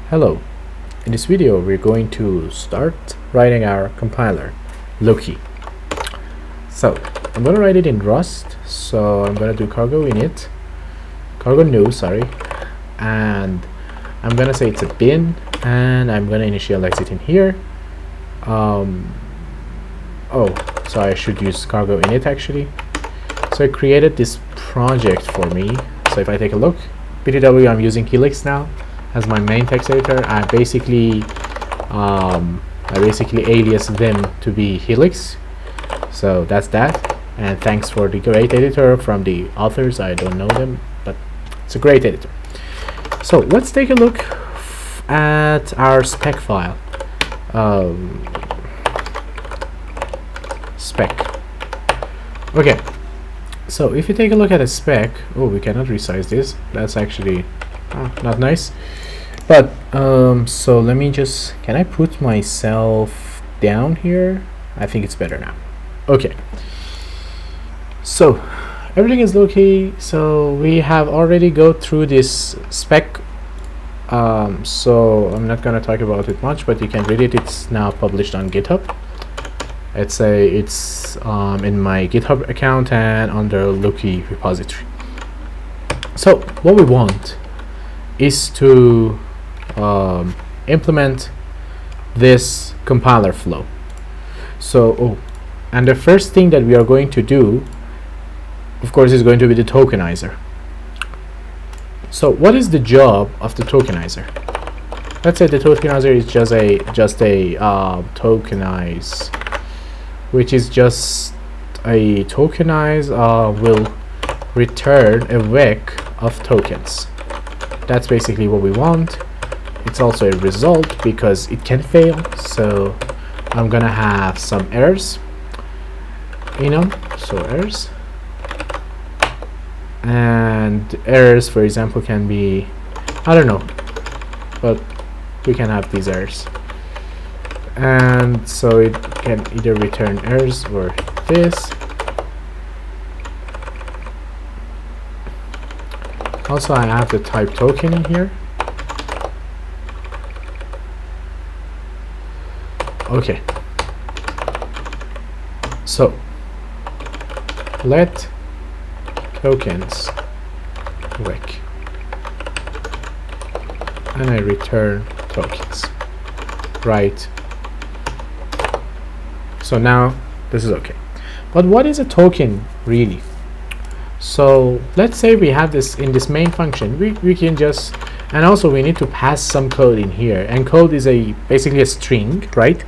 Hello, in this video we're going to start writing our compiler, Loki. So I'm going to write it in Rust, so I'm going to do cargo new, and I'm going to say it's a bin, and I'm going to initialize it in here. So I should use cargo init actually. So I created this project for me. So if I take a look, BTW, I'm using Helix now as my main text editor. I basically alias them to be Helix. So that's that. And thanks for the great editor from the authors. I don't know them, but it's a great editor. So let's take a look at our spec file. Spec. Okay. So if you take a look at a spec, we cannot resize this. That's actually not nice. But so let me just, can I put myself down here? I think it's better now. Okay. So everything is Loki. So we have already go through this spec. So I'm not gonna talk about it much, but you can read it. It's now published on GitHub. It's in my GitHub account and under Loki repository. So what we want is to implement this compiler flow. So and the first thing that we are going to do, of course, is going to be the tokenizer. So what is the job of the tokenizer? Let's say the tokenizer is just a tokenize, which is just a tokenize will return a vec of tokens. That's basically what we want. It's also a result because it can fail, so I'm gonna have some errors, so errors, and errors, for example, can be, I don't know, but we can have these errors. And so it can either return errors or this. Also, I have the type token in here. Okay. So let tokens vec, and I return tokens. Right. So now this is okay. But what is a token really? So let's say we have this in this main function. We can just, and also we need to pass some code in here, and code is basically a string, right?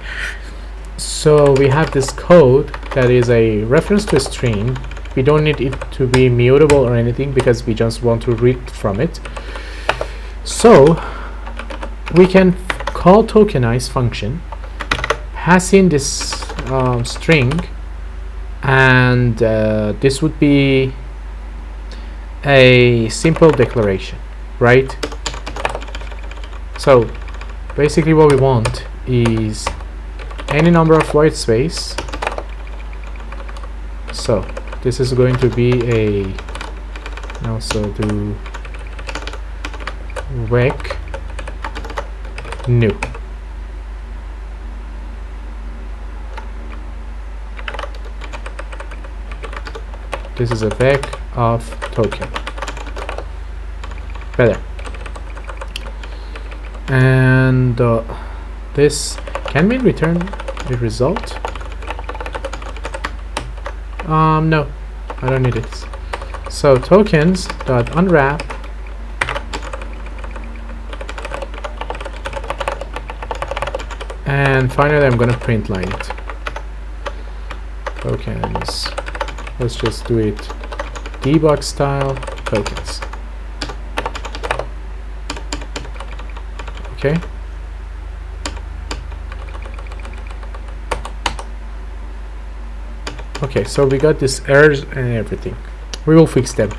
So we have this code that is a reference to a string. We don't need it to be mutable or anything because we just want to read from it. So we can call tokenize function, pass in this string, and this would be a simple declaration, right? So basically what we want is any number of white space. So this is going to be a, also do vec new. This is a vec of token. Better. And this can we return a result? No, I don't need it. So tokens dot unwrap and finally I'm gonna print line it. Tokens. Let's just do it debug style tokens. Okay. Okay, so we got these errors and everything. We will fix them.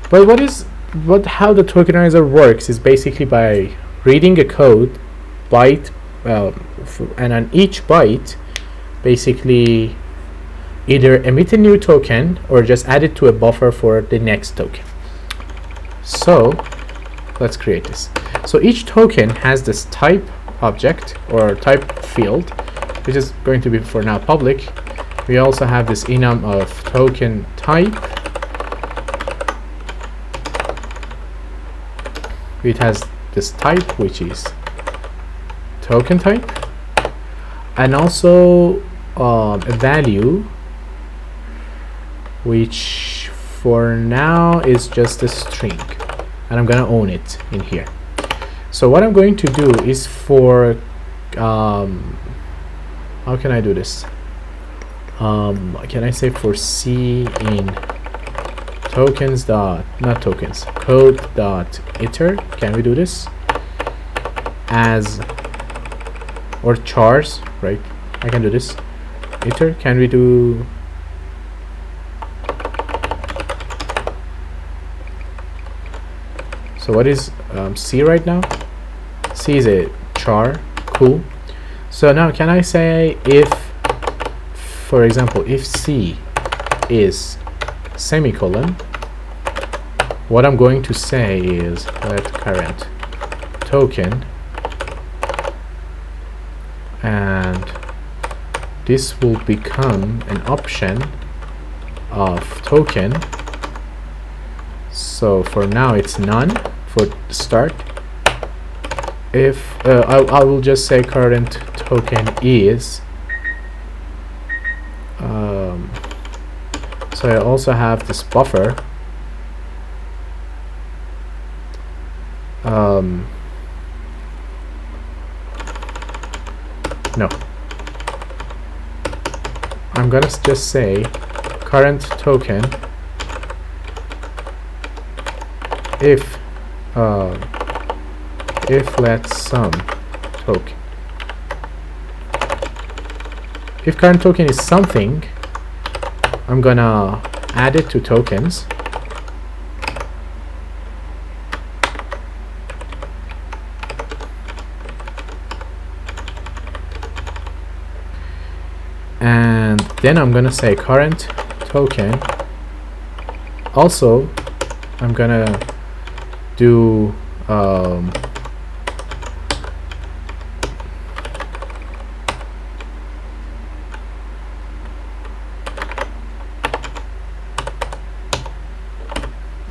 But how the tokenizer works is basically by reading a code byte, and on each byte, basically either emit a new token or just add it to a buffer for the next token. So let's create this. So each token has this type object or type field, which is going to be for now public. We also have this enum of token type. It has this type, which is token type, and also a value, which for now is just a string, and I'm gonna own it in here. So what I'm going to do is for how can I do this? Can I say for C in tokens dot, not tokens, code dot iter? Can we do this as, or chars, right? I can do this iter. Can we do so what is C right now? C is a char. Cool. So now can I say if, for example, if C is semicolon, what I'm going to say is let current token, and this will become an option of token. So for now it's none for start. If I will just say current token is so I also have this buffer. No, I'm gonna just say current token if let sum token. If current token is something, I'm gonna add it to tokens. And then I'm gonna say current token. Also, I'm gonna do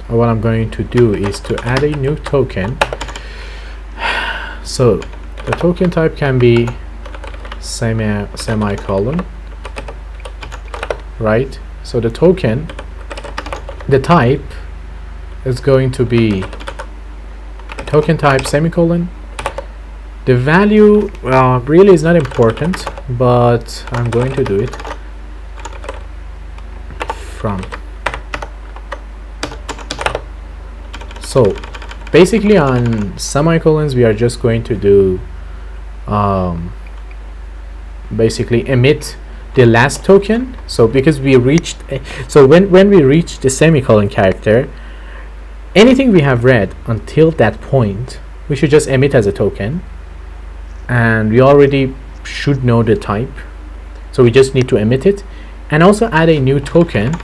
what I'm going to do is to add a new token. So the token type can be semicolon, right? So the token, the type is going to be token type semicolon. The value really is not important, but I'm going to do it from. So basically on semicolons we are just going to do basically emit the last token. So because we reached so when we reach the semicolon character, anything we have read until that point we should just emit as a token, and we already should know the type, so we just need to emit it and also add a new token,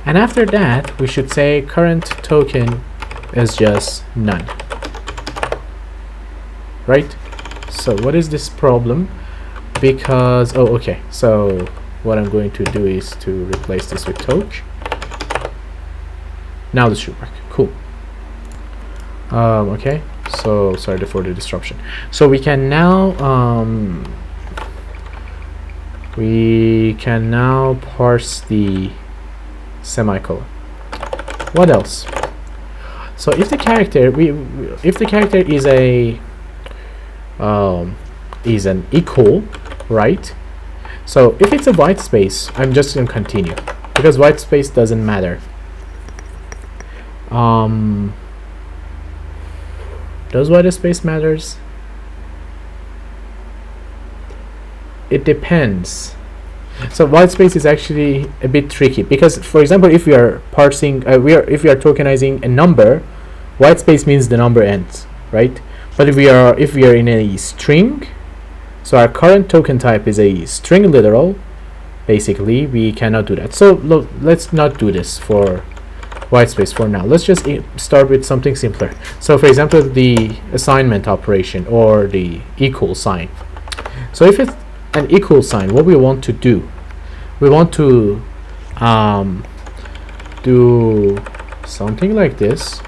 and after that we should say current token is just none, right? So what is this problem? Because okay, so what I'm going to do is to replace this with toke. Now this should work. Cool. Okay, so sorry for the disruption. So we can now parse the semicolon. What else? So if the character is a is an equal, right? So if it's a white space, I'm just going to continue because white space doesn't matter. Does white space matters? It depends. So white space is actually a bit tricky because, for example, if we are parsing, if we are tokenizing a number, white space means the number ends, right? But if we are in a string, so our current token type is a string literal, basically we cannot do that. So let's not do this for white space for now. Let's just start with something simpler. So for example, the assignment operation or the equal sign. So if it's an equal sign, what we want to do, we want to do something like this.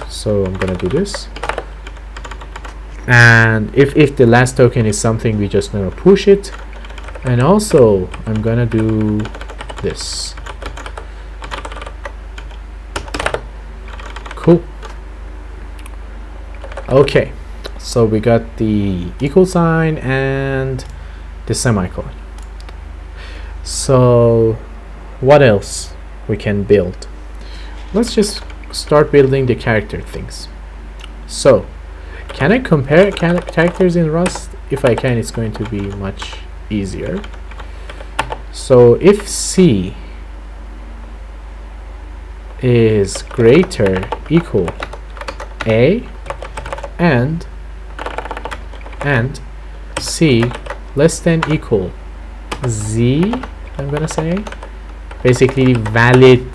So I'm gonna do this, and if the last token is something, we just gonna push it, and also I'm gonna do this. Cool. Okay, so we got the equal sign and the semicolon. So what else we can build? Let's just start building the character things. So can I compare characters in Rust? If I can, it's going to be much easier. So if C is greater equal A and C less than equal Z, I'm gonna say basically valid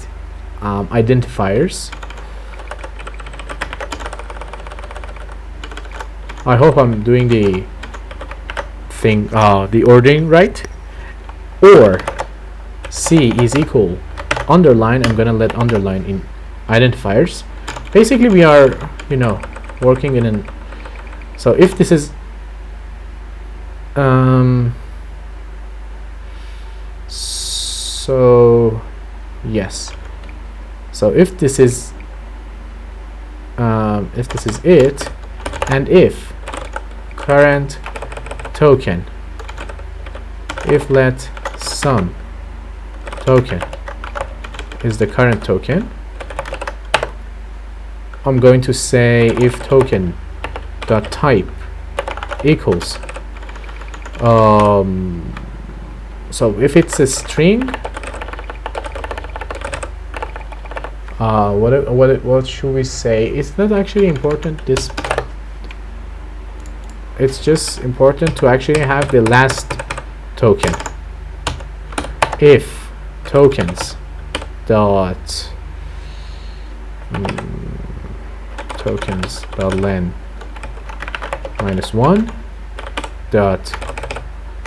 identifiers. I hope I'm doing the thing, the ordering right. Or C is equal underline, I'm gonna let underline in identifiers. Basically we are, you know, working in an, so if this is so yes, so if this is it, and if current token, if let some token is the current token, I'm going to say if token dot type equals so if it's a string, what should we say? It's not actually important, this, it's just important to actually have the last token. If tokens dot tokens dot len -1 dot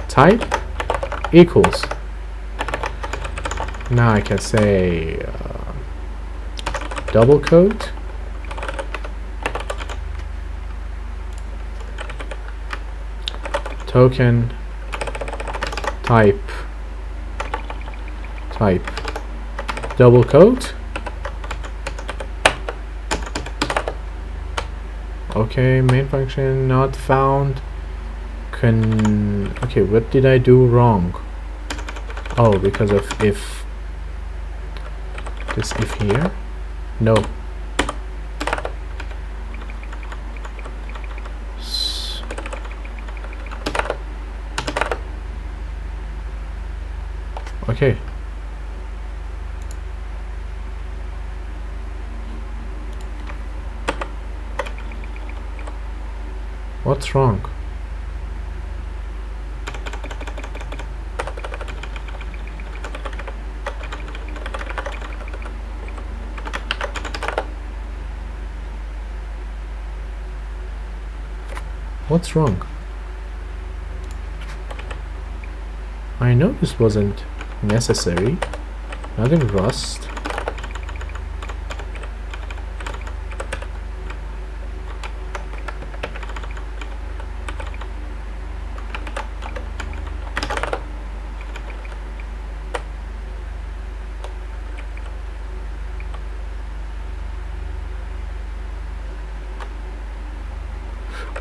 type equals, now I can say double quote token type double quote. Okay, main function not found. Okay, what did I do wrong? Oh, because of if, this if here, no. Okay. What's wrong? What's wrong? I know this wasn't necessary, not in Rust.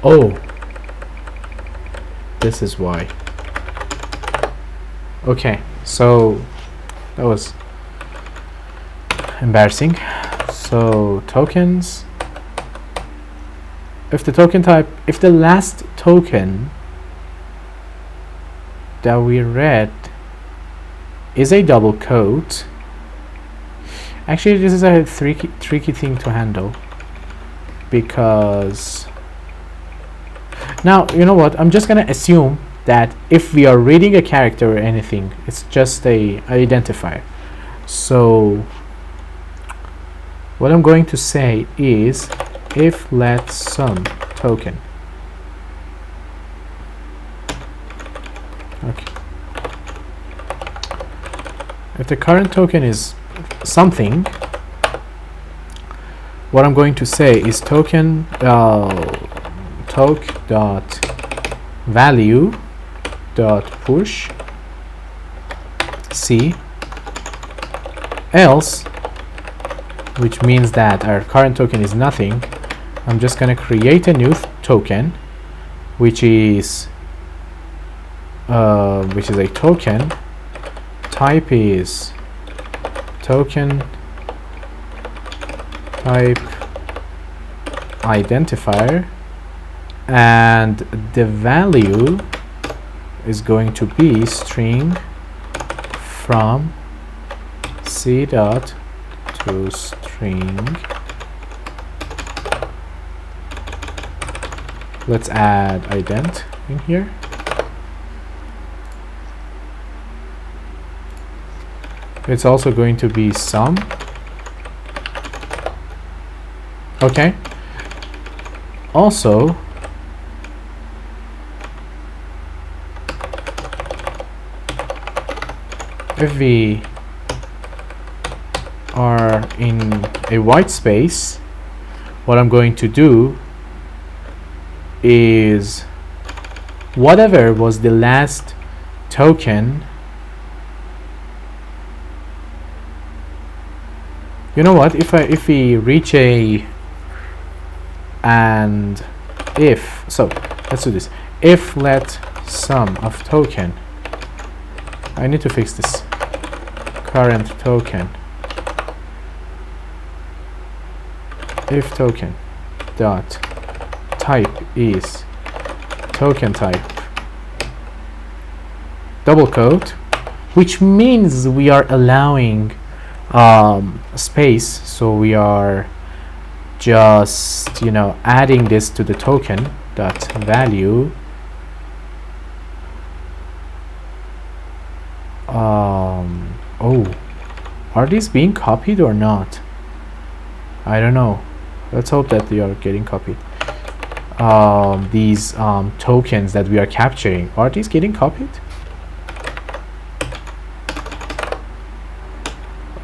Oh, this is why. Okay, so that was embarrassing. So tokens, if the token type, if the last token that we read is a double quote, actually this is a tricky thing to handle, because now, you know what, I'm just gonna assume that if we are reading a character or anything, it's just a identifier. So what I'm going to say is if let sum token. Okay. If the current token is something, what I'm going to say is token toke dot value dot push C, else, which means that our current token is nothing. I'm just going to create a new token, which is a token. Type is token type identifier, and the value is going to be string from C dot to string. Let's add ident in here. It's also going to be sum. Okay. Also, if we are in a white space, what I'm going to do is whatever was the last token. You know what? If we reach a and if, so let's do this. If let sum of token. I need to fix this. Current token. If token dot type is token type double quote, which means we are allowing space, so we are just, you know, adding this to the token dot value oh, are these being copied or not? I don't know. Let's hope that they are getting copied. These tokens that we are capturing, are these getting copied?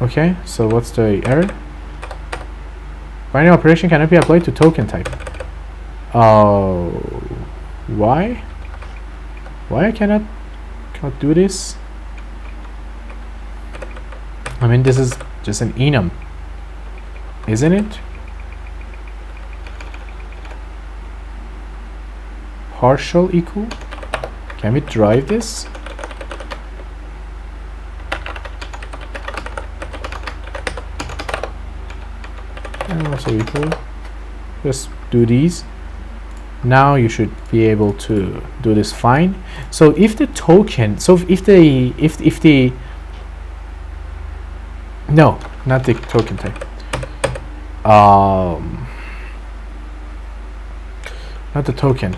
Okay, so what's the error? Binary operation cannot be applied to token type. Why? Why I cannot do this? I mean, this is just an enum, isn't it? Partial equal? Can we drive this? And also equal. Just do these. Now you should be able to do this fine. So if the token, so if the no, not the token type. Not the token.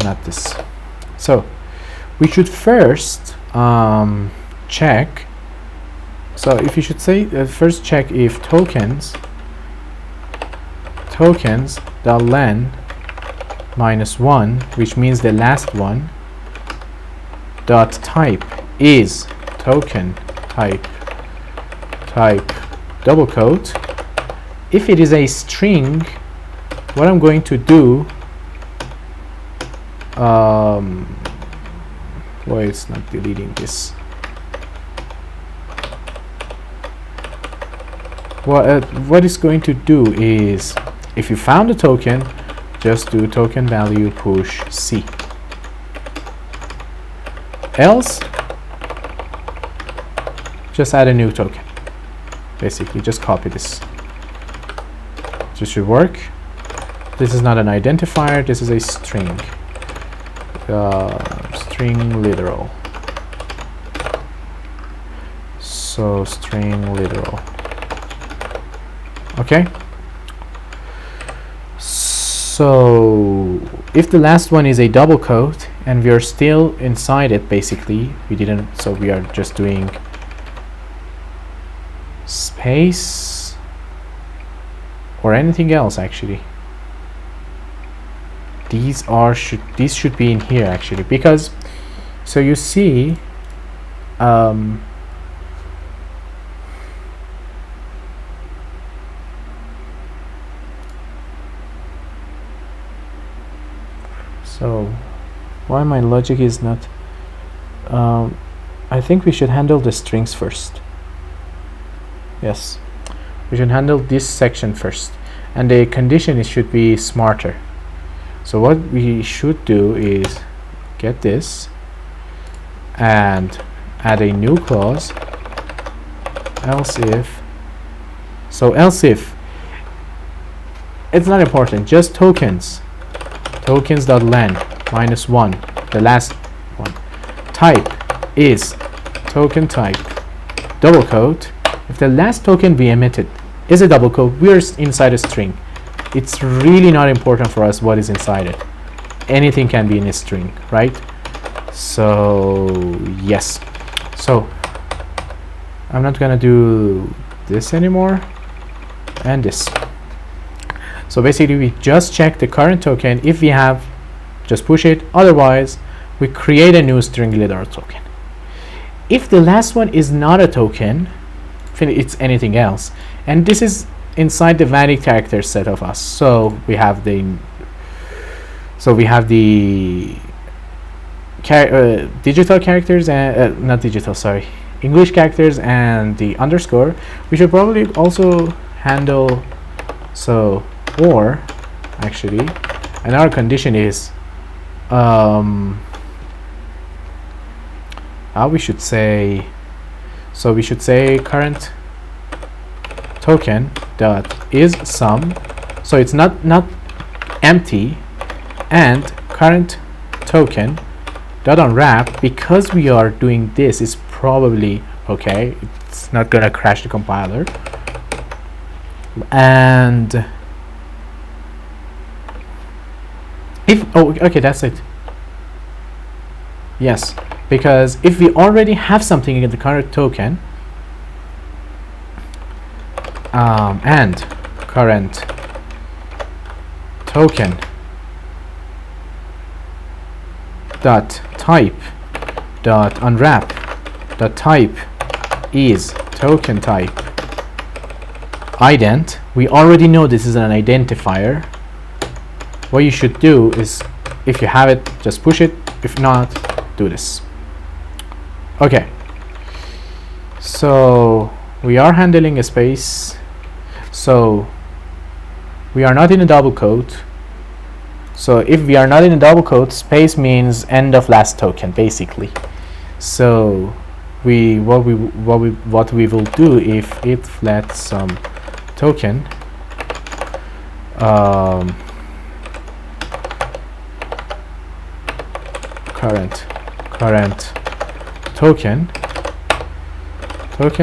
Not this. So we should first check. So if you should say first check if tokens the len -1, which means the last one, dot type is token type double quote. If it is a string, what I'm going to do, why it's not deleting this? What it's going to do is, if you found a token, just do token value push C. Else, just add a new token. Basically, just copy this. This should work. This is not an identifier, this is a string. String literal. So string literal. Okay. So if the last one is a double quote and we are still inside it, basically we didn't, so we are just doing space or anything else actually. These should be in here actually, because so you see so why my logic is not I think we should handle the strings first. Yes, we should handle this section first, and the condition should be smarter. So what we should do is get this and add a new clause, else if. So else if, it's not important, just tokens tokens.len -1, the last one, type is token type, double quote. If the last token we emitted is a double quote, we are inside a string. It's really not important for us what is inside it. Anything can be in a string, right? So yes, so I'm not gonna do this anymore and this. So basically we just check the current token. If we have, just push it, otherwise we create a new string literal token. If the last one is not a token, it's anything else, and this is inside the valid character set of us. So we have the digital characters and not digital, sorry, English characters and the underscore. We should probably also handle, so, or actually another condition is how we should say, so we should say current token dot is sum, so it's not empty, and current token dot unwrap, because we are doing this, is probably okay, it's not gonna crash the compiler. And if, oh okay, that's it. Yes, because if we already have something in the current token, and current token dot type dot unwrap dot type is token type ident, we already know this is an identifier. What you should do is, if you have it, just push it. If not, do this. Okay, so we are handling a space, so we are not in a double quote. So if we are not in a double quote, space means end of last token basically. So what we will do, if it let some token current token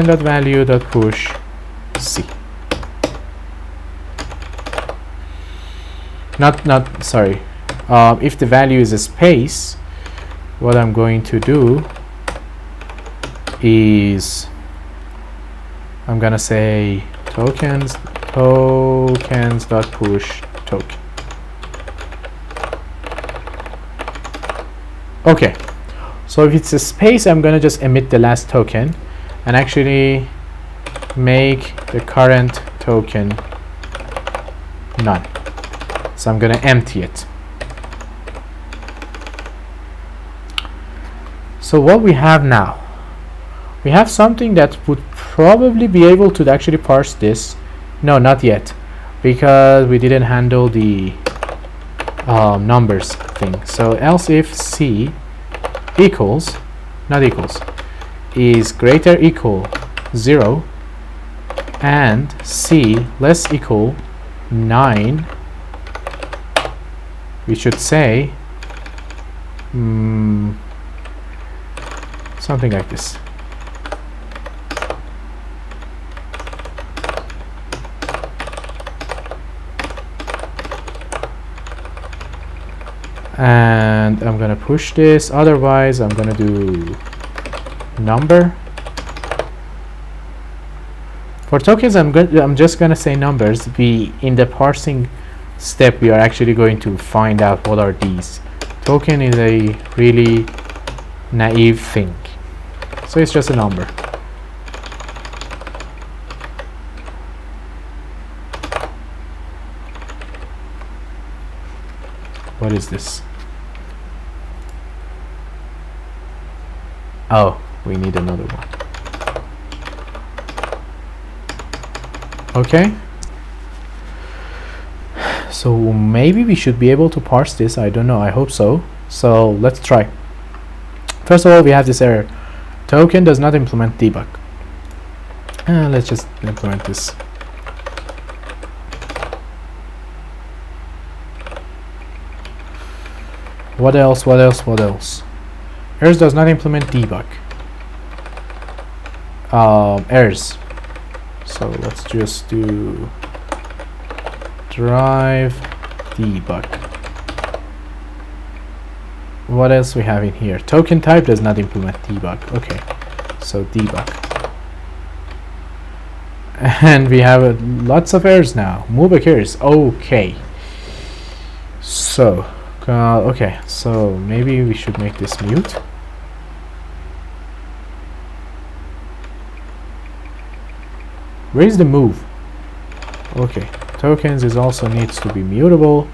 dot value dot push c. Not sorry, if the value is a space, what I'm going to do is I'm gonna say tokens dot push token. Okay, so if it's a space, I'm gonna just emit the last token and actually make the current token none. So I'm gonna empty it. So what we have now, we have something that would probably be able to actually parse this. No, not yet, because we didn't handle the numbers thing. So else if c equals, not equals, is greater equal 0 and c less equal 9, we should say something like this. and I'm gonna push this. Otherwise I'm gonna do number. For tokens, I'm just gonna say numbers. In the parsing step, we are actually going to find out what are these. Token is a really naive thing, so it's just a number. What is this? Oh, we need another one. Okay. So maybe we should be able to parse this. I don't know. I hope so. So let's try. First of all, we have this error. Token does not implement debug. Let's just implement this. What else? What else? What else? Errors does not implement debug. Errors. So let's just do drive debug. What else we have in here? Token type does not implement debug. Okay, so debug. And we have lots of errors now. Move occurs. Okay. So, okay, so maybe we should make this mute. Where is the move? Okay, tokens is also needs to be mutable.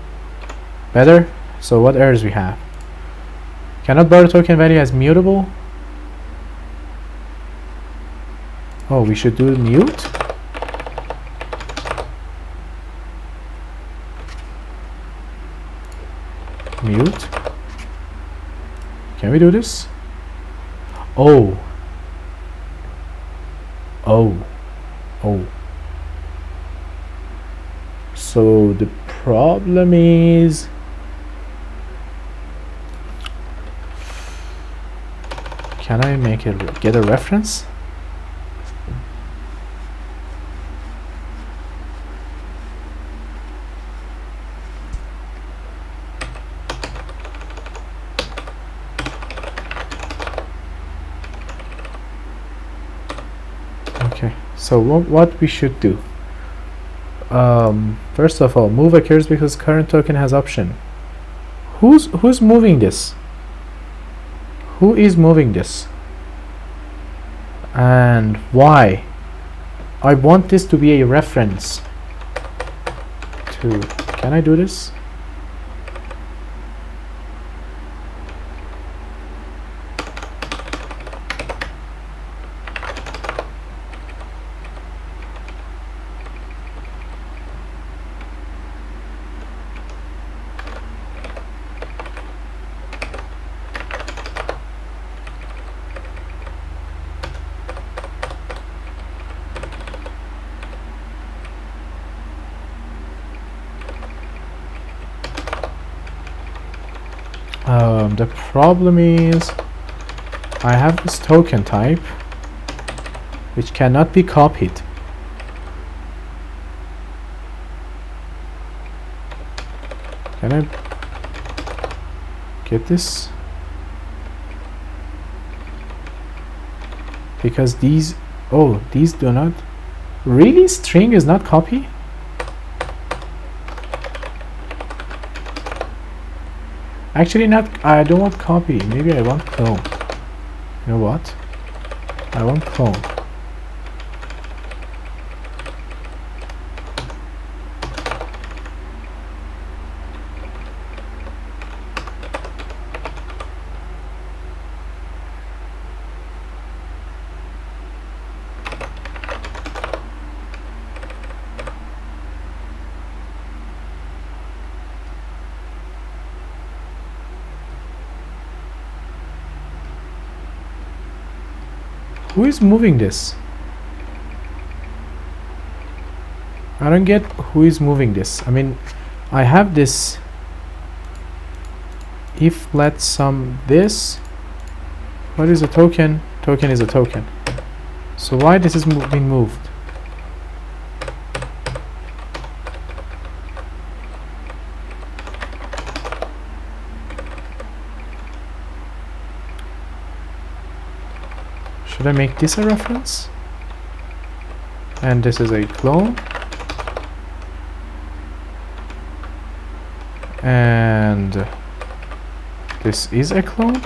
Better. So what errors we have? Cannot borrow token value as mutable. Oh, we should do mute. Mute. Can we do this? Oh. Oh. Oh. So the problem is can I make it get a reference? Okay, so what we should do? First of all, move occurs because current token has option. Who's moving this? Who is moving this? And why? I want this to be a reference to. Can I do this? The problem is I have this token type which cannot be copied. Can I get this? Because these do not really. String is not copy. Actually not. I don't want copy. Maybe I want clone. You know what? I want clone. Who is moving this? I don't get who is moving this. I mean, I have this if let sum this. What is a token? Token is a token. So why this is being moved? Should I make this a reference? And this is a clone. And this is a clone.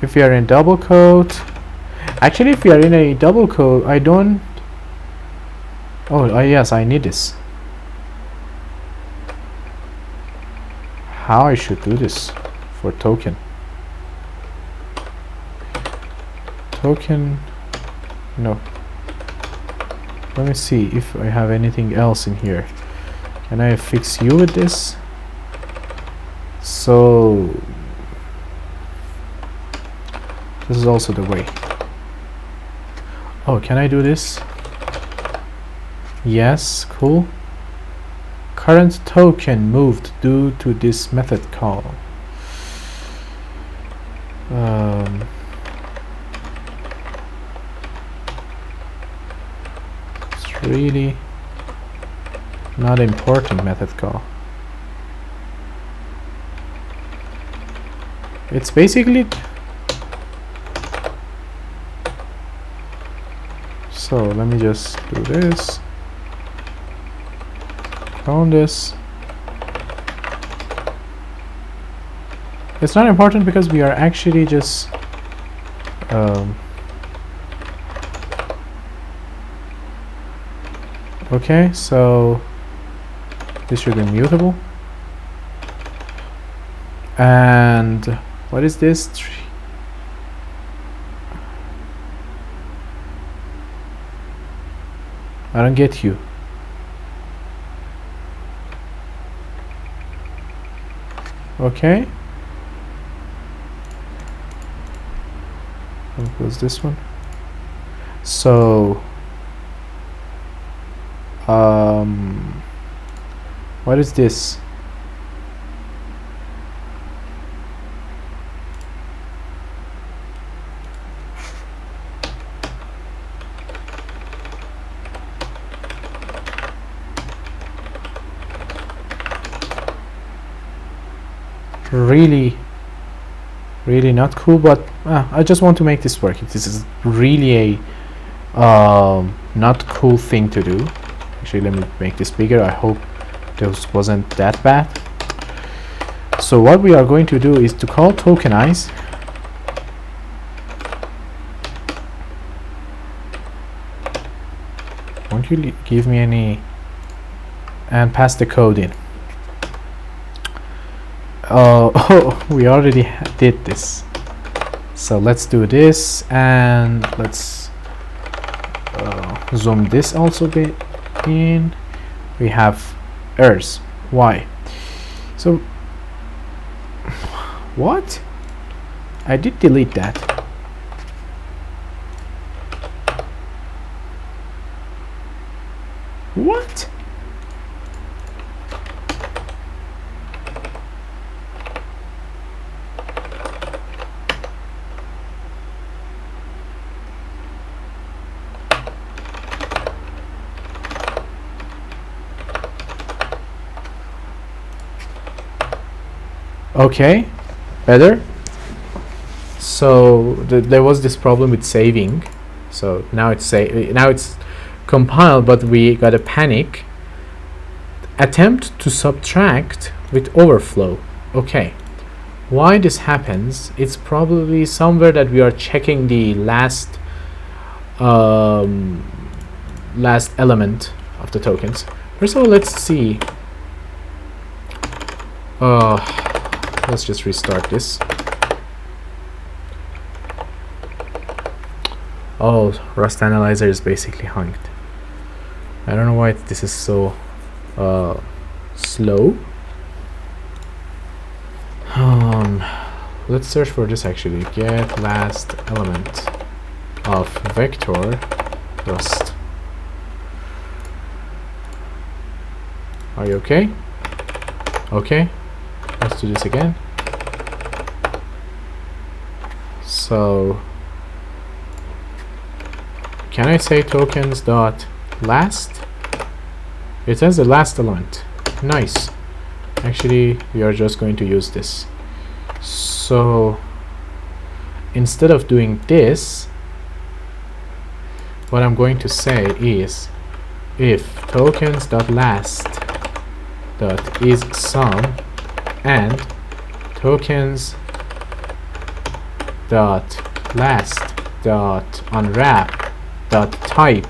If we are in double quote, actually if we are in a double quote, I don't, yes, I need this. How I should do this for token? Token, no. Let me see if I have anything else in here. Can I fix you with this? So this is also the way. Oh, can I do this? Yes, cool. Current token moved due to this method call. It's really not important method call. It's basically, so let me just do this, clone this. It's not important because we are actually just okay, so this should be mutable. And what is this? I don't get you. Okay. I'll close this one. So what is this? Really not cool, but I just want to make this work. This is really a not cool thing to do. Actually, let me make this bigger. I hope this wasn't that bad. So what we are going to do is to call tokenize. Won't you give me any, and pass the code in. Oh, we already did this. So let's do this, and let's zoom this also a bit in. We have errors. Why? So what? I did delete that. What? Okay, better. So there was this problem with saving. So now it's compiled, but we got a panic. Attempt to subtract with overflow. Okay, why this happens? It's probably somewhere that we are checking the last element of the tokens. First of all, let's see. Let's just restart this. Oh, Rust Analyzer is basically hung. I don't know why this is so slow. Let's search for this actually. Get last element of vector Rust. Are you okay? Okay. Let's do this again. So can I say tokens dot last? It says the last element. Nice. Actually, we are just going to use this. So instead of doing this, what I'm going to say is if tokens.last.isSum and tokens.last.unwrap.type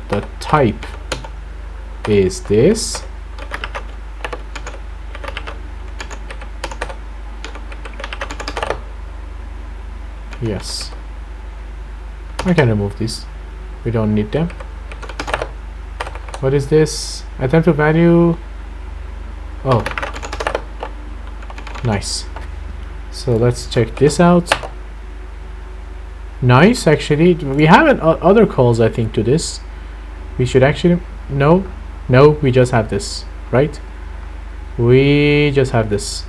the type is this, yes, I can remove this, we don't need them. What is this? Attempt to value. Oh, nice. So let's check this out. Nice. Actually, we have other calls, I think, to this. We should actually no, we just have this, right? We just have this.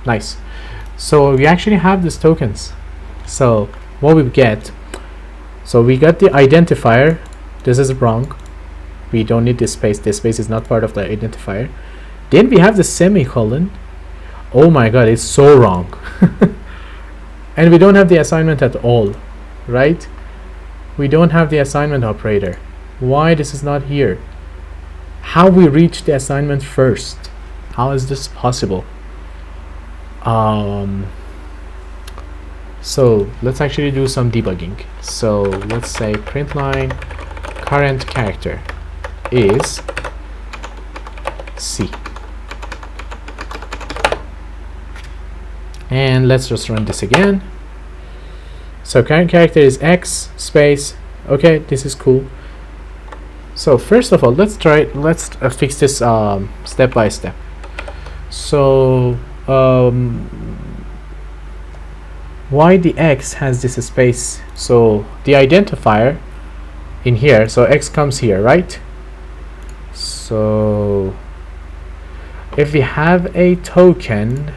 Nice. So we actually have these tokens. So what we get, so we got the identifier. This is wrong, we don't need this space. This space is not part of the identifier. Then we have the semicolon. Oh my god, it's so wrong. And we don't have the assignment at all, right? We don't have the assignment operator. Why this is not here? How we reach the assignment first? How is this possible? So let's actually do some debugging. So let's say print line current character is C. And let's just run this again. So current character is X space. Okay, this is cool. So first of all, let's fix this step by step. So why the X has this space? So the identifier in here, so X comes here, right? So if we have a token,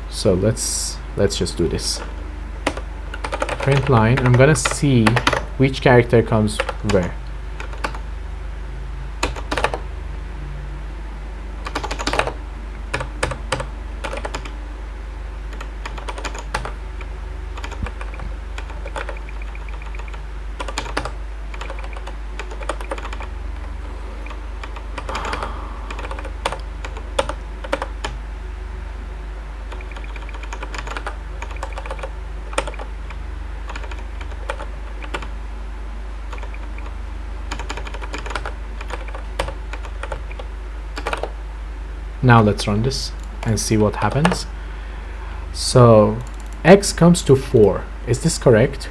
so let's just do this. Print line, I'm gonna see which character comes where. Now let's run this and see what happens. So X comes to 4. Is this correct?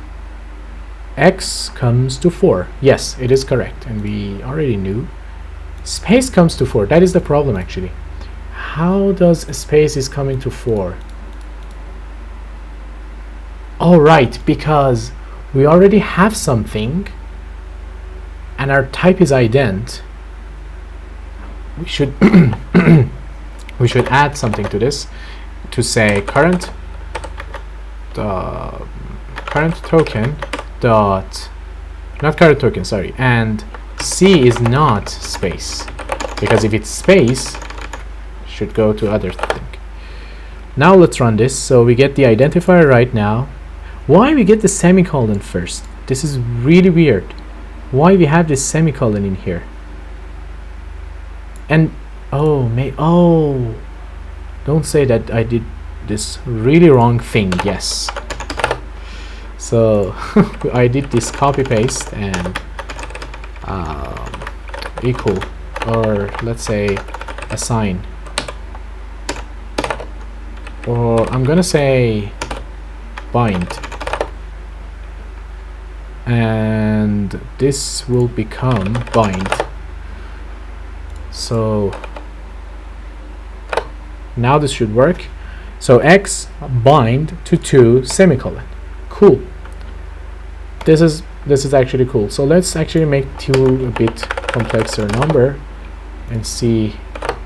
X comes to 4. Yes, it is correct, and we already knew. Space comes to 4. That is the problem, actually. How does space is coming to 4? All right, because we already have something and our type is ident. We should we should add something to this to say current token dot, not current token, sorry, and C is not space, because if it's space, should go to other thing. Now let's run this. So we get the identifier right now. Why we get the semicolon first? This is really weird. Why we have this semicolon in here? And oh, don't say that I did this really wrong thing. Yes. So I did this copy paste and equal, or let's say assign, or I'm gonna say bind, and this will become bind. So now this should work. So X bind to 2 semicolon. Cool. This is this is actually cool. So let's actually make 2 a bit complexer number and see,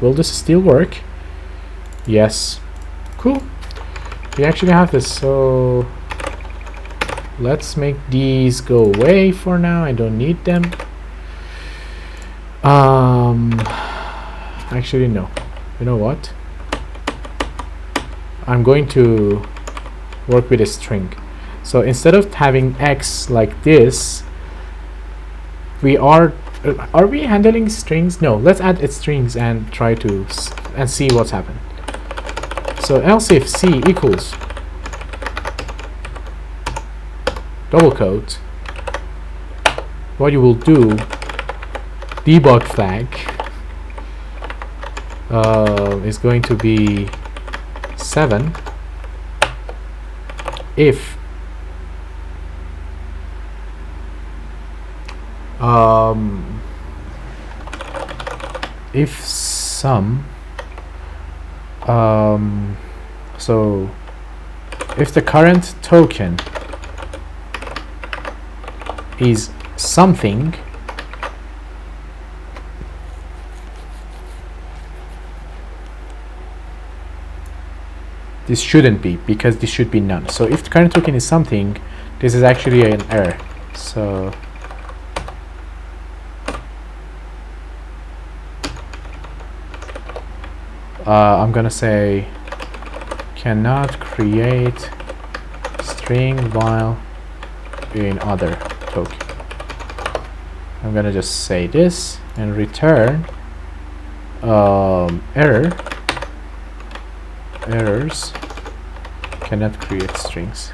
will this still work? Yes. Cool. We actually have this. So let's make these go away for now. I don't need them. Actually no. You know what? I'm going to work with a string. So instead of having x like this, we are we handling strings? No, let's add strings and try to and see what's happened. So else if c equals double quote, what you will do, debug flag is going to be 7 if some so if the current token is something, this shouldn't be, because this should be none. So if the current token is something, this is actually an error. So I'm gonna say cannot create string while in other token. I'm gonna just say this and return errors cannot create strings.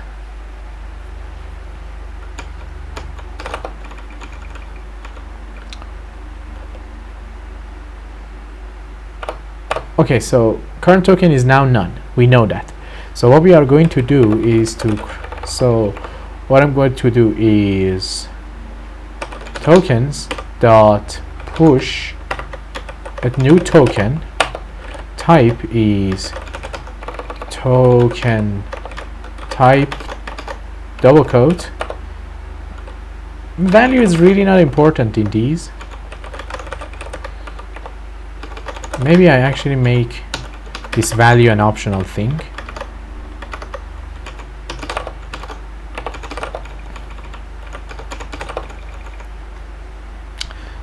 Okay, so current token is now none. We know that. So what we are going to do is what I'm going to do is tokens dot push a new token. Type is token type double quote. Value is really not important in these. Maybe I actually make this value an optional thing.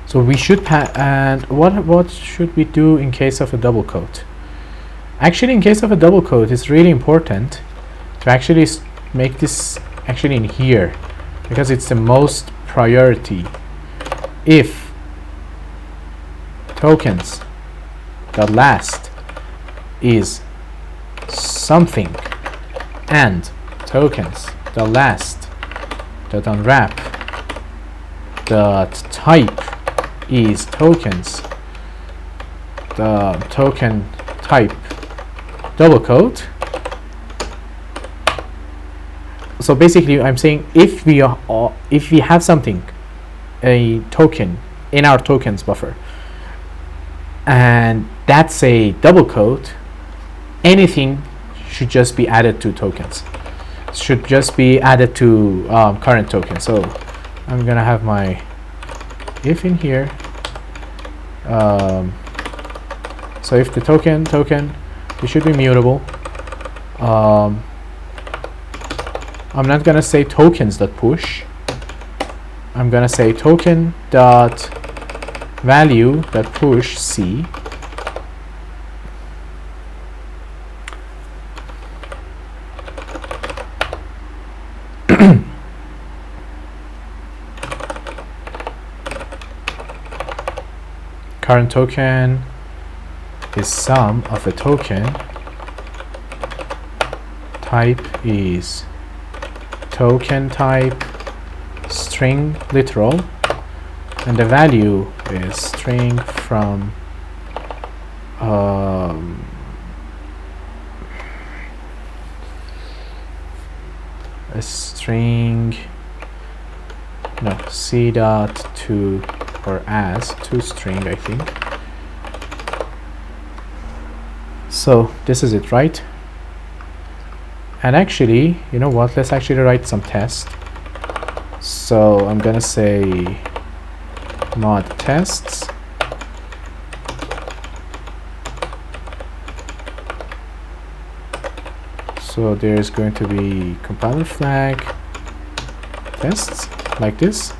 So we should and what should we do in case of a double quote? Actually, in case of a double quote, it's really important to actually make this actually in here, because it's the most priority. If tokens the last is something and tokens the last dot unwrap dot type is tokens the token type double quote. So basically I'm saying if we have something, a token in our tokens buffer, and that's a double quote, anything should just be added to tokens, should just be added to current token. So I'm gonna have my if in here. So if the token it should be mutable. I'm not gonna say tokens.push. I'm gonna say token dot value dot push c. Current token is sum of a token. Type is token type string literal, and the value is string from a string c dot to or as to string, I think. So this is it, right? And actually, you know what, let's actually write some test. So I'm gonna say mod tests. So there's going to be compiler flag tests like this.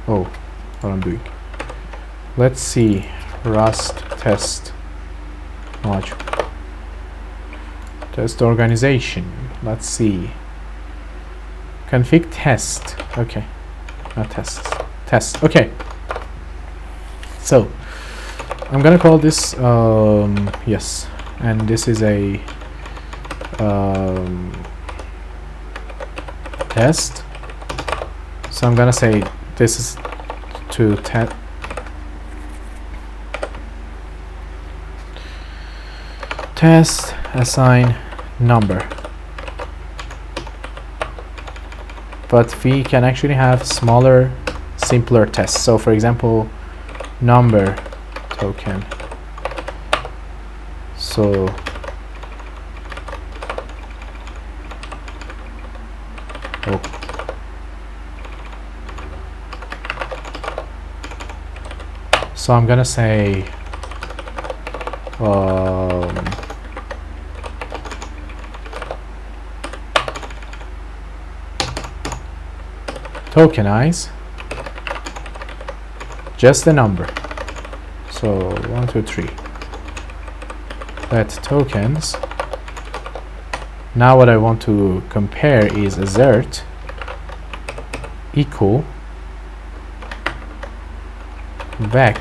Oh, what I'm doing. Let's see. Rust test module. Test organization. Let's see. Config test. Okay. Not tests. Test. Okay. So I'm gonna call this yes. And this is a test. So I'm gonna say this is to test assign number. But we can actually have smaller, simpler tests. So for example, number token. So so I'm gonna say tokenize just the number. So 1, 2, 3. Let tokens. Now what I want to compare is assert equal vec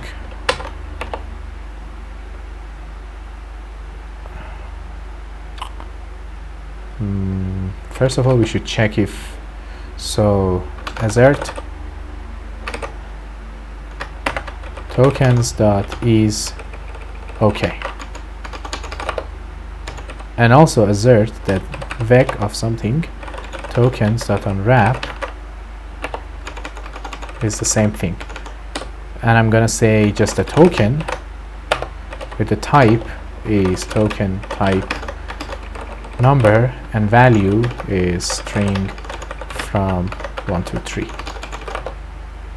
first of all we should check if so assert tokens dot is okay, and also assert that vec of something tokens dot unwrap is the same thing. And I'm gonna say just a token with the type is token type number and value is string from 1 to 3.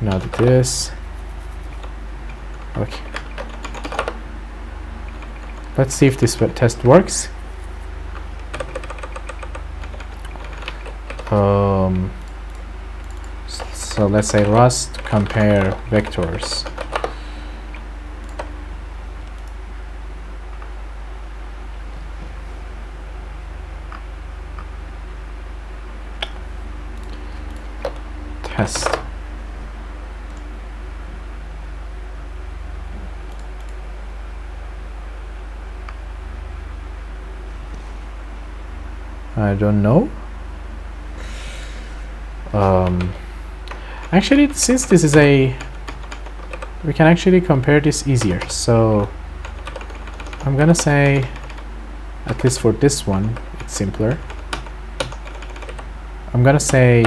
Now this. Okay. Let's see if this test works. So let's say Rust compare vectors. Test. I don't know. Actually, since this is we can actually compare this easier. So I'm gonna say, at least for this one, it's simpler. I'm gonna say,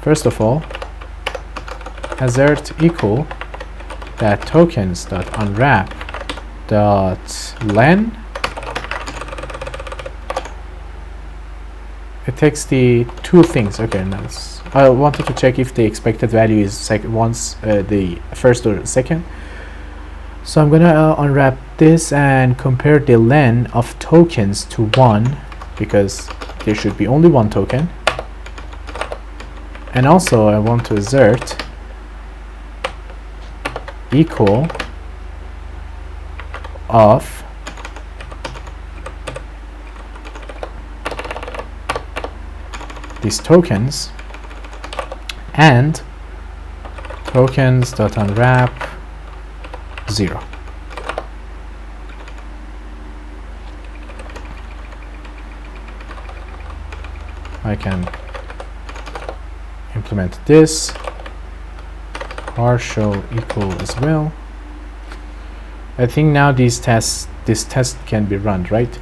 first of all, assert equal that tokens dot unwrap dot len. It takes the two things. Okay, nice. I wanted to check if the expected value is the first or second. So I'm gonna unwrap this and compare the len of tokens to 1 because there should be only one token. And also I want to assert equal of these tokens and tokens dot unwrap 0. I can implement this partial equal as well. I think now this test can be run, right?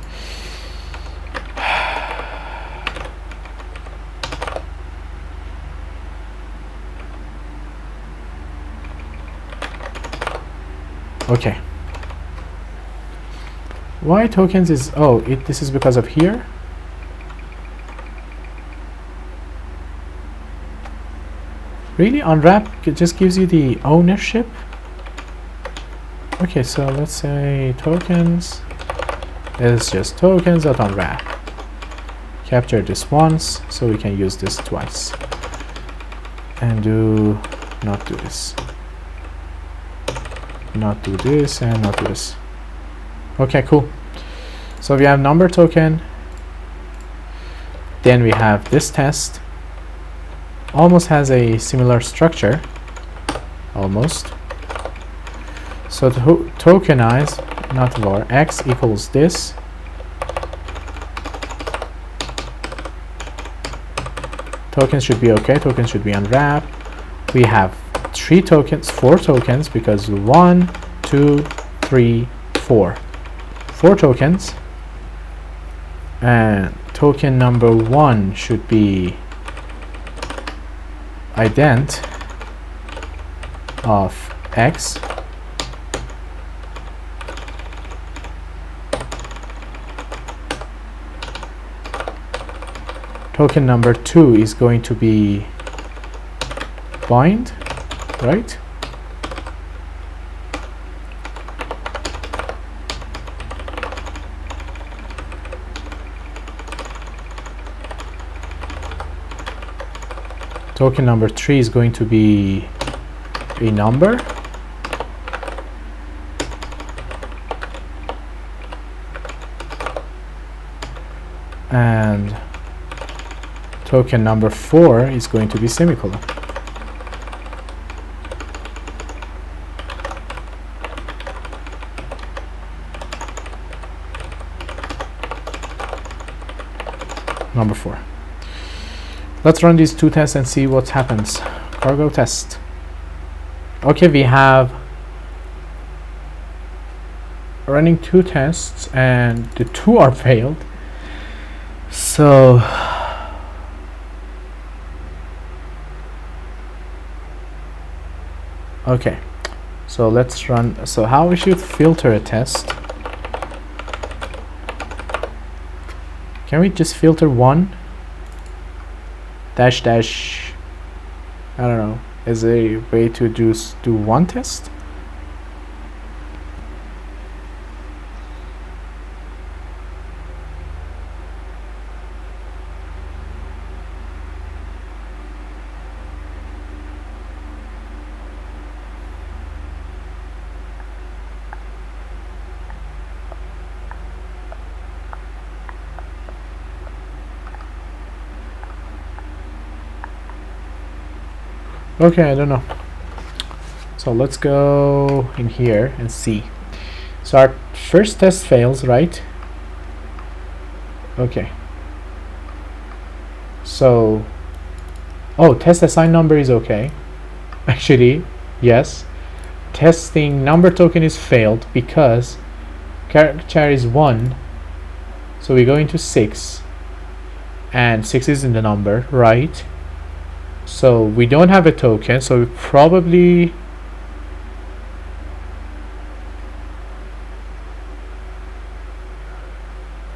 Okay. Why tokens is, oh, this is because of here. Really, unwrap just gives you the ownership. Okay, so let's say tokens is just tokens.unwrap. Capture this once, so we can use this twice. And do not do this. Not do this and not do this. Okay, cool. So we have number token. Then we have this test. Almost has a similar structure. Almost. So to tokenize, not var, x equals this. Tokens should be okay. Tokens should be unwrapped. We have 4 tokens because 1, 2, 3, 4. 4 tokens. And token number 1 should be ident of x. Token number 2 is going to be bind, right? Token number 3 is going to be a number. And token number 4 is going to be semicolon. Number 4. Let's run these 2 tests and see what happens. Cargo test. Okay, we have running 2 tests and the 2 are failed. So okay, so let's run. So how we should filter a test? Can we just filter 1 dash dash? I don't know. Is a way to just do 1 test? Okay, I don't know. So let's go in here and see. So our first test fails, right? Okay. So, oh, test assign number is okay. Actually, yes. Testing number token is failed because character is 1. So we go into 6. And 6 is in the number, right? So we don't have a token, so we probably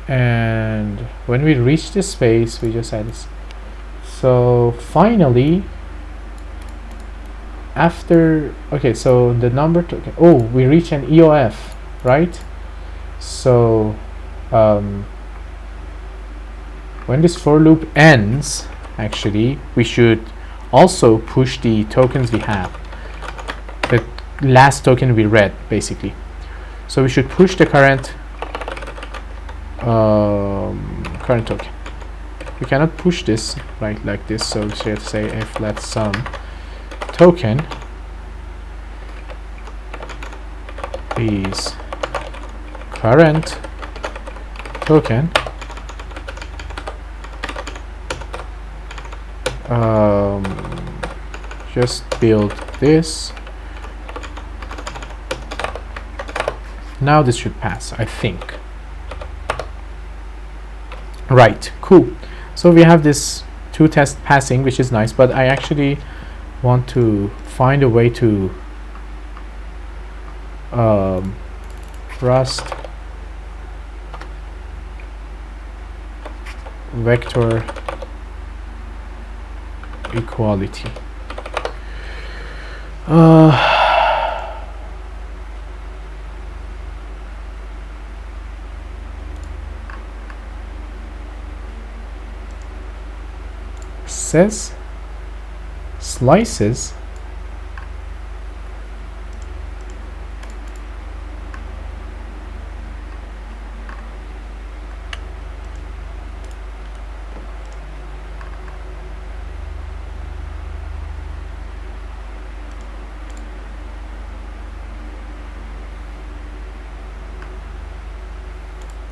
and when we reach this space we just add this. So finally after, okay, so the number token, oh, we reach an EOF, right? So when this for loop ends, actually we should also push the tokens we have, the last token we read, basically. So we should push the current token. We cannot push this right like this, so we should say if let sum token is current token just build this. Now this should pass, I think. Right, cool. So we have this 2 test passing, which is nice, but I actually want to find a way to Rust vector equality. Says slices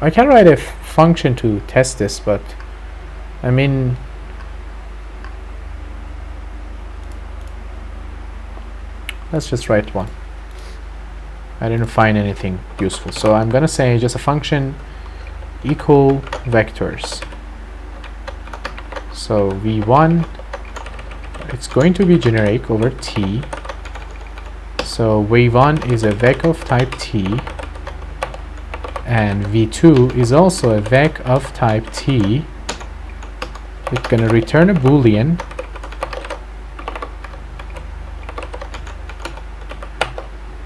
I can write a function to test this, but I mean, let's just write one. I didn't find anything useful, so I'm gonna say just a function equal vectors. So v1, it's going to be generic over t. So v1 is a vec of type t, and v2 is also a vec of type t. It's going to return a boolean.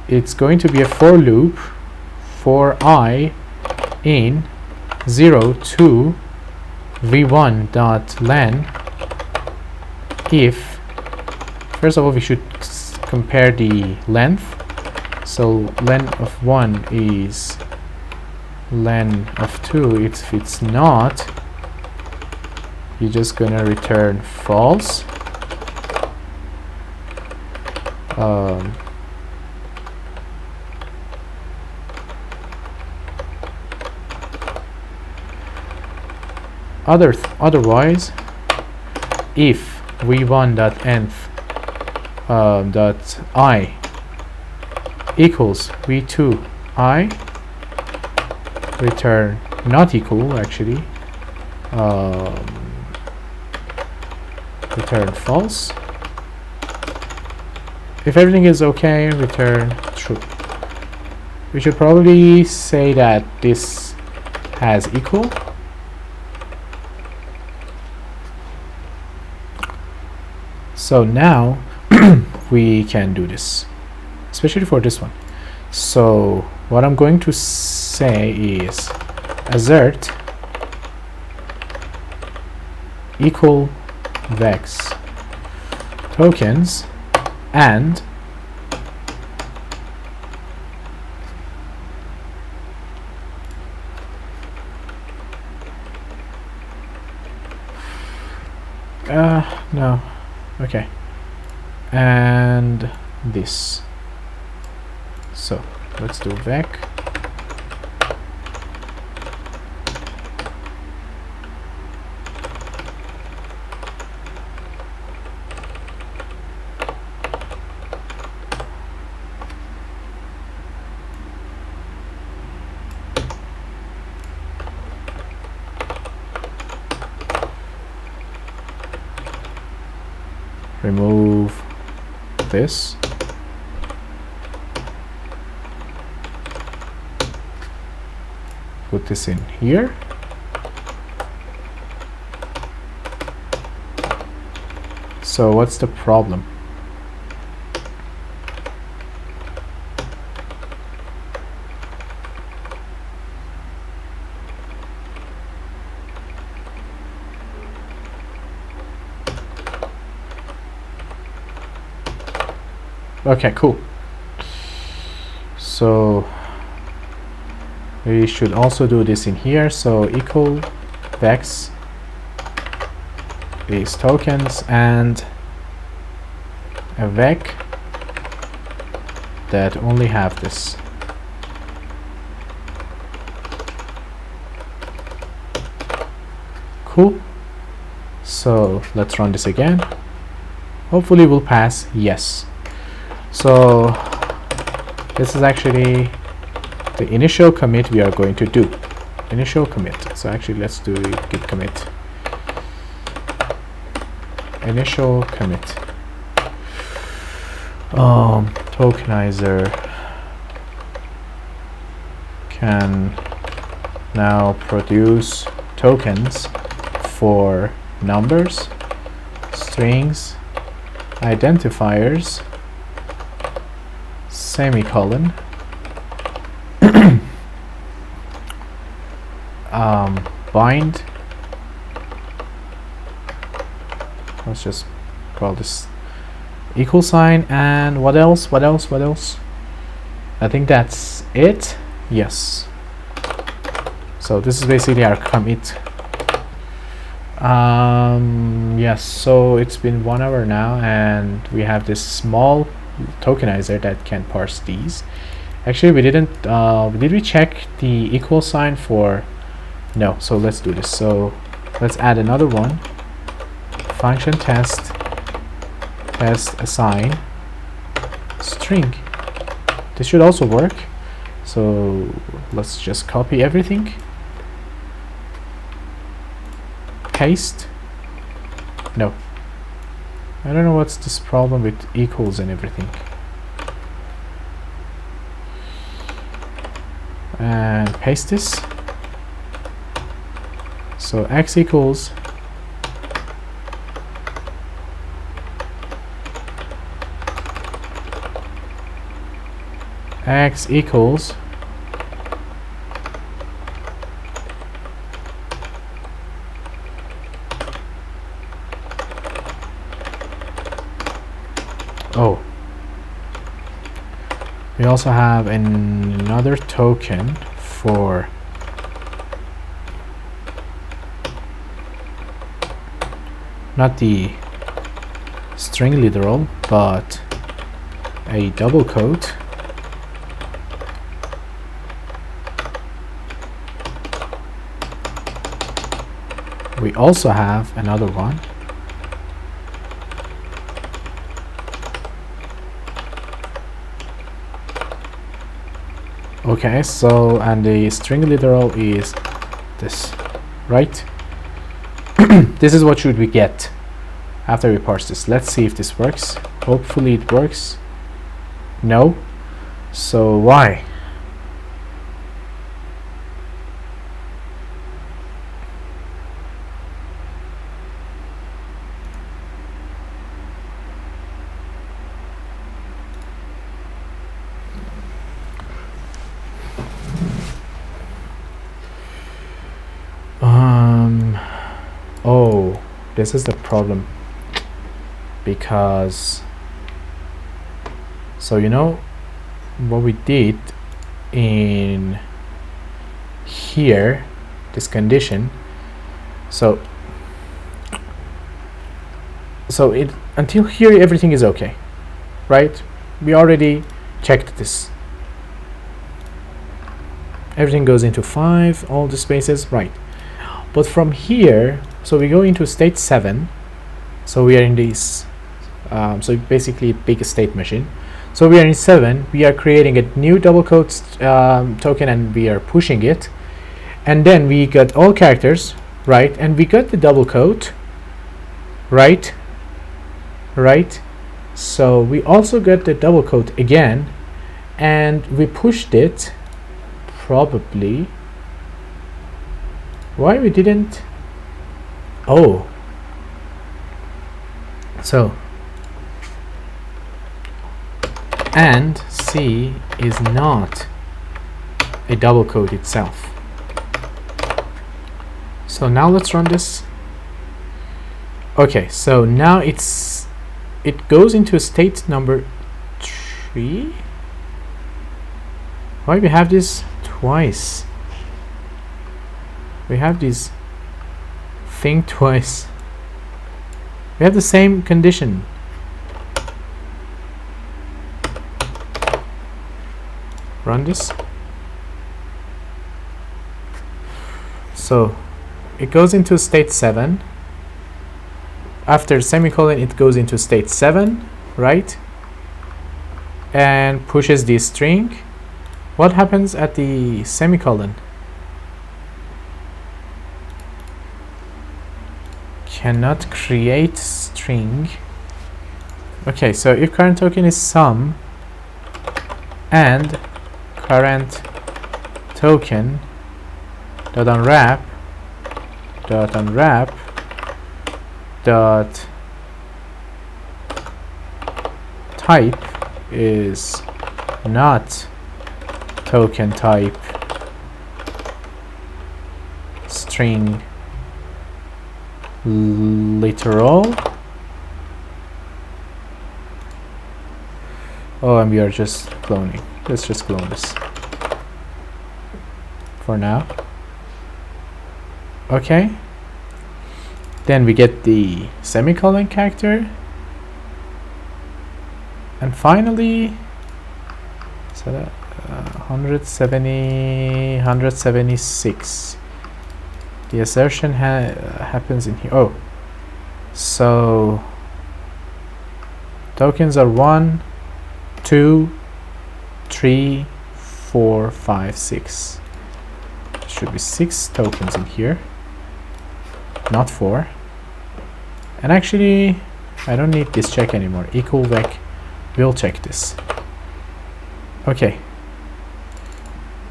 It's going to be a for loop for I in 0 to v1.len if, first of all, we should compare the length. So len of 1 is len of 2. If it's not, you're just gonna return false. Otherwise, if v1.nth dot I equals v2i, return not equal, actually, return false. If everything is okay, return true. We should probably say that this has equal. So now we can do this, especially for this one. So what I'm going to say is assert equal vex tokens and no, okay, and this. So let's do vec remove this, put this in here, so what's the problem? Okay, cool. So we should also do this in here. So equal vex is tokens and a vec that only have this. Cool. So let's run this again. Hopefully we'll pass yes. So this is actually the initial commit we are going to do. Initial commit. So actually let's do git commit. Initial commit. Tokenizer can now produce tokens for numbers, strings, identifiers, semicolon, bind, let's just call this equal sign, and what else? I think that's it. Yes. So this is basically our commit. Yes, so it's been 1 hour now, and we have this small tokenizer that can parse these. Actually, we didn't did we check the equal sign for? No. So let's do this. So let's add another one. Function test assign string. This should also work. So let's just copy everything, paste. No, I don't know what's this problem with equals and everything. And paste this. So x equals x equals oh, we also have another token for not the string literal but a double quote. We also have another one. Okay, so and the string literal is this, right? This is what should we get after we parse this. Let's see if this works. Hopefully it works. No. So why? Oh, this is the problem, because so you know what we did in here, this condition, so it until here everything is okay, right? We already checked this. Everything goes into 5, all the spaces, right? But from here, so we go into state 7. So we are in this, so basically a big state machine. So we are in 7. We are creating a new double quote token, and we are pushing it. And then we got all characters, right? And we got the double quote, right? Right. So we also got the double quote again, and we pushed it. Probably. Why we didn't? Oh. So and C is not a double quote itself. So now let's run this. Okay, so now it goes into state number 3. Why we have this twice? We have this thing twice. We have the same condition. Run this. So it goes into state 7. After semicolon, it goes into state 7, right? And pushes the string. What happens at the semicolon? Cannot create string. Okay, so if current token is sum and current token dot unwrap dot type is not token type string literal. Oh, and we are just cloning. Let's just clone this for now. Okay, then we get the semicolon character, and finally, so that 176. The assertion happens in here. Oh, so tokens are 1, 2, 3, 4, 5, 6. There should be 6 tokens in here, not 4. And actually, I don't need this check anymore. Equal vec will check this. Okay.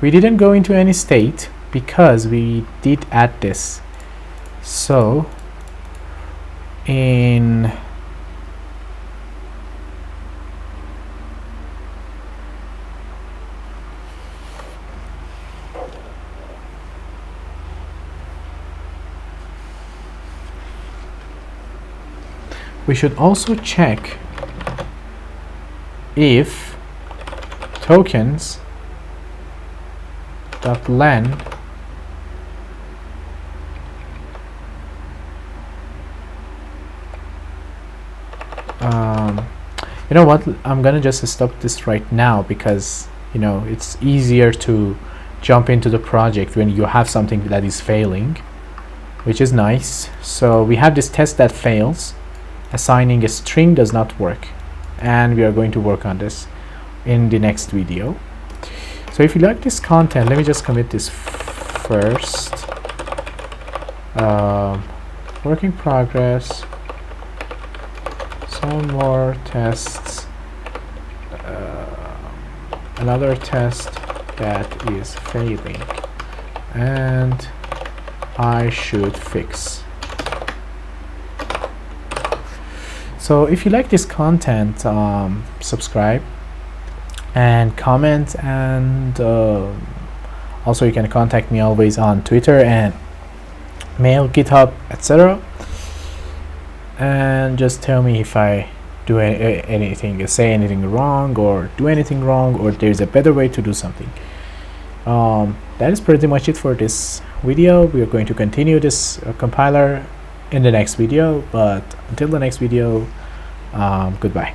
We didn't go into any state because we did add this. So in we should also check if tokens dot len you know what, I'm gonna just stop this right now because you know it's easier to jump into the project when you have something that is failing, which is nice. So we have this test that fails. Assigning a string does not work, and we are going to work on this in the next video. So if you like this content, let me just commit this first. Work in progress. Some more tests. Another test that is failing, and I should fix. So if you like this content, subscribe and comment, and also you can contact me always on Twitter and mail, GitHub, etc. And just tell me if I do anything, say anything wrong, or do anything wrong, or there's a better way to do something. That is pretty much it for this video. We are going to continue this compiler in the next video, but until the next video, goodbye.